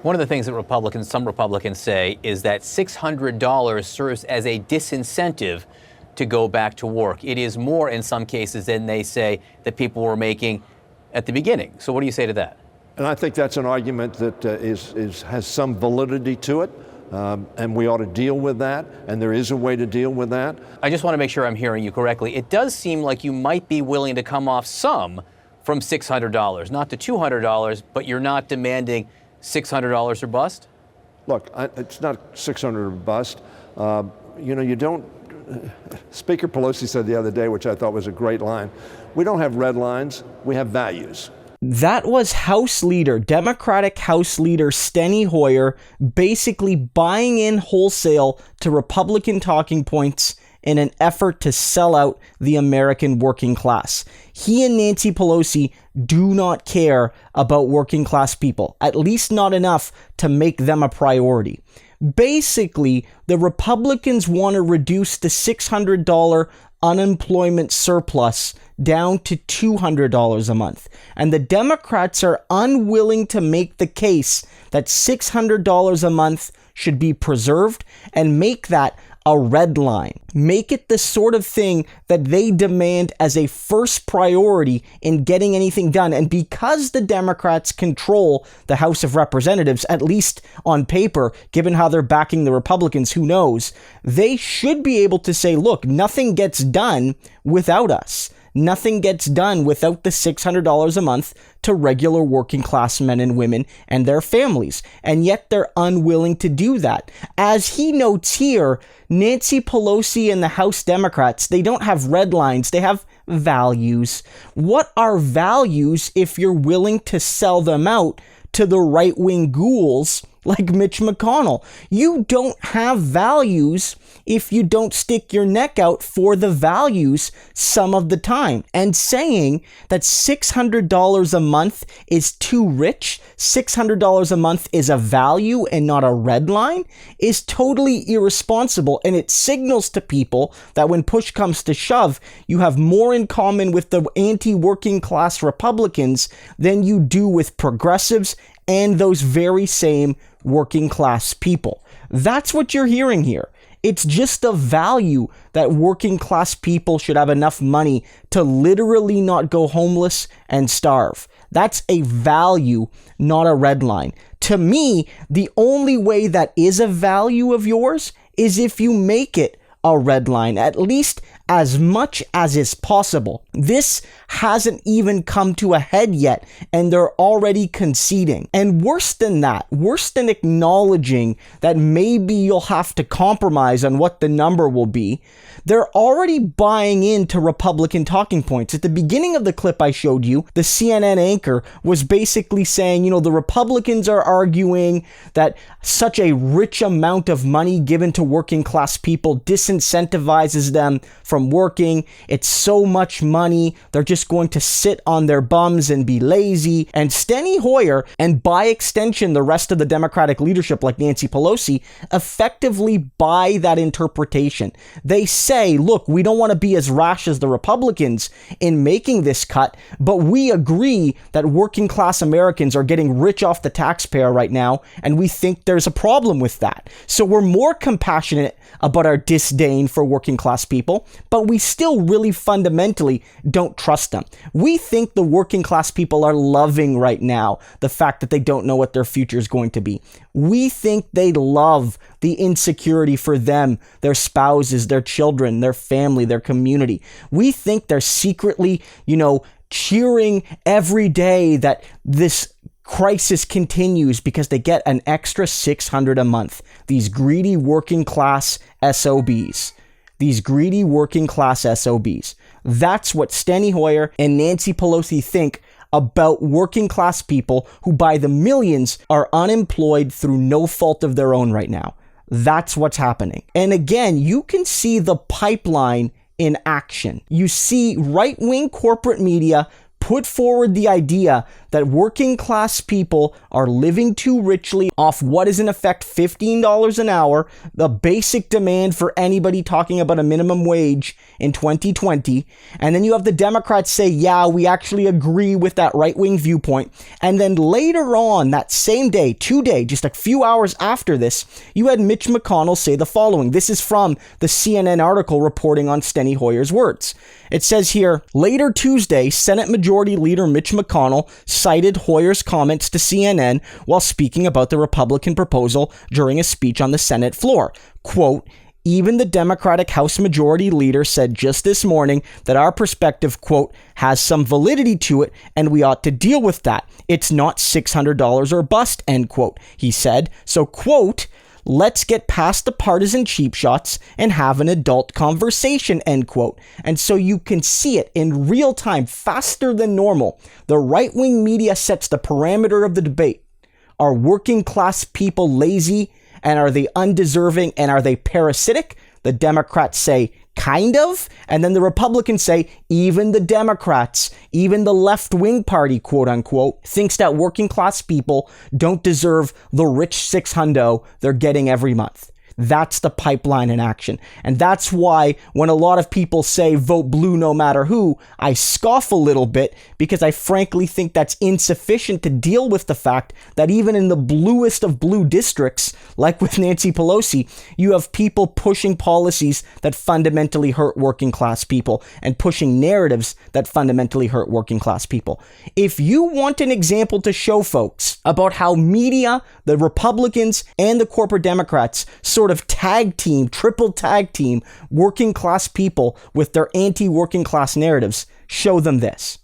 One of the things that some Republicans say is that $600 serves as a disincentive to go back to work. It is more in some cases than they say that people were making at the beginning. So what do you say to that? And I think that's an argument that has some validity to it, and we ought to deal with that, and there is a way to deal with that. I just want to make sure I'm hearing you correctly. It does seem like you might be willing to come off some from $600, not to $200, but you're not demanding $600 or bust? Look, it's not $600 or bust. You don't. Speaker Pelosi said the other day, which I thought was a great line, we don't have red lines, we have values. That was Democratic House Leader Steny Hoyer basically buying in wholesale to Republican talking points in an effort to sell out the American working class. He and Nancy Pelosi do not care about working class people, at least not enough to make them a priority. Basically, the Republicans want to reduce the $600 unemployment surplus down to $200 a month. And the Democrats are unwilling to make the case that $600 a month should be preserved and make that a red line. Make it the sort of thing that they demand as a first priority in getting anything done. And because the Democrats control the House of Representatives, at least on paper, given how they're backing the Republicans, who knows, they should be able to say, look, nothing gets done without us. Nothing gets done without the $600 a month to regular working class men and women and their families. And yet they're unwilling to do that. As he notes here, Nancy Pelosi and the House Democrats, they don't have red lines, they have values. What are values if you're willing to sell them out to the right-wing ghouls like Mitch McConnell? You don't have values if you don't stick your neck out for the values some of the time. And saying that $600 a month is too rich, $600 a month is a value and not a red line, is totally irresponsible. And it signals to people that when push comes to shove, you have more in common with the anti-working class Republicans than you do with progressives and those very same working class people. That's what you're hearing here. It's just a value that working class people should have enough money to literally not go homeless and starve. That's a value, not a red line. To me, the only way that is a value of yours is if you make it a red line, at least as much as is possible. This hasn't even come to a head yet, and they're already conceding. And worse than that, worse than acknowledging that maybe you'll have to compromise on what the number will be, they're already buying into Republican talking points. At the beginning of the clip I showed you, the CNN anchor was basically saying, the Republicans are arguing that such a rich amount of money given to working class people disincentivizes them from working. It's so much money. They're just going to sit on their bums and be lazy. And Steny Hoyer, and by extension, the rest of the Democratic leadership like Nancy Pelosi, effectively buy that interpretation. They say, look, we don't want to be as rash as the Republicans in making this cut, but we agree that working class Americans are getting rich off the taxpayer right now, and we think there's a problem with that. So we're more compassionate about our disdain for working class people, but we still really fundamentally don't trust them. We think the working class people are loving right now the fact that they don't know what their future is going to be. We think they love the insecurity for them, their spouses, their children, their family, their community. We think they're secretly, cheering every day that this crisis continues because they get an extra $600 a month. These greedy working class SOBs. These greedy working class SOBs. That's what Steny Hoyer and Nancy Pelosi think about working class people who by the millions are unemployed through no fault of their own right now. That's what's happening. And again, you can see the pipeline in action. You see right-wing corporate media put forward the idea that working class people are living too richly off what is in effect $15 an hour, the basic demand for anybody talking about a minimum wage in 2020. And then you have the Democrats say, yeah, we actually agree with that right-wing viewpoint. And then later on that same day, today, just a few hours after this, you had Mitch McConnell say the following. This is from the CNN article reporting on Steny Hoyer's words. It says here, later Tuesday, Senate Majority Leader Mitch McConnell cited Hoyer's comments to CNN while speaking about the Republican proposal during a speech on the Senate floor. Quote, even the Democratic House Majority Leader said just this morning that our perspective, quote, has some validity to it and we ought to deal with that. It's not $600 or bust, end quote, he said. So, quote, let's get past the partisan cheap shots and have an adult conversation, end quote. And so you can see it in real time, faster than normal. The right-wing media sets the parameter of the debate. Are working class people lazy? And are they undeserving? And are they parasitic? The Democrats say, kind of. And then the Republicans say, even the Democrats, even the left-wing party, quote unquote, thinks that working class people don't deserve the rich $600 they're getting every month. That's the pipeline in action. And that's why when a lot of people say vote blue no matter who, I scoff a little bit because I frankly think that's insufficient to deal with the fact that even in the bluest of blue districts, like with Nancy Pelosi, you have people pushing policies that fundamentally hurt working class people and pushing narratives that fundamentally hurt working class people. If you want an example to show folks about how media, the Republicans, and the corporate Democrats sort of triple tag team working class people with their anti-working class narratives, show them this.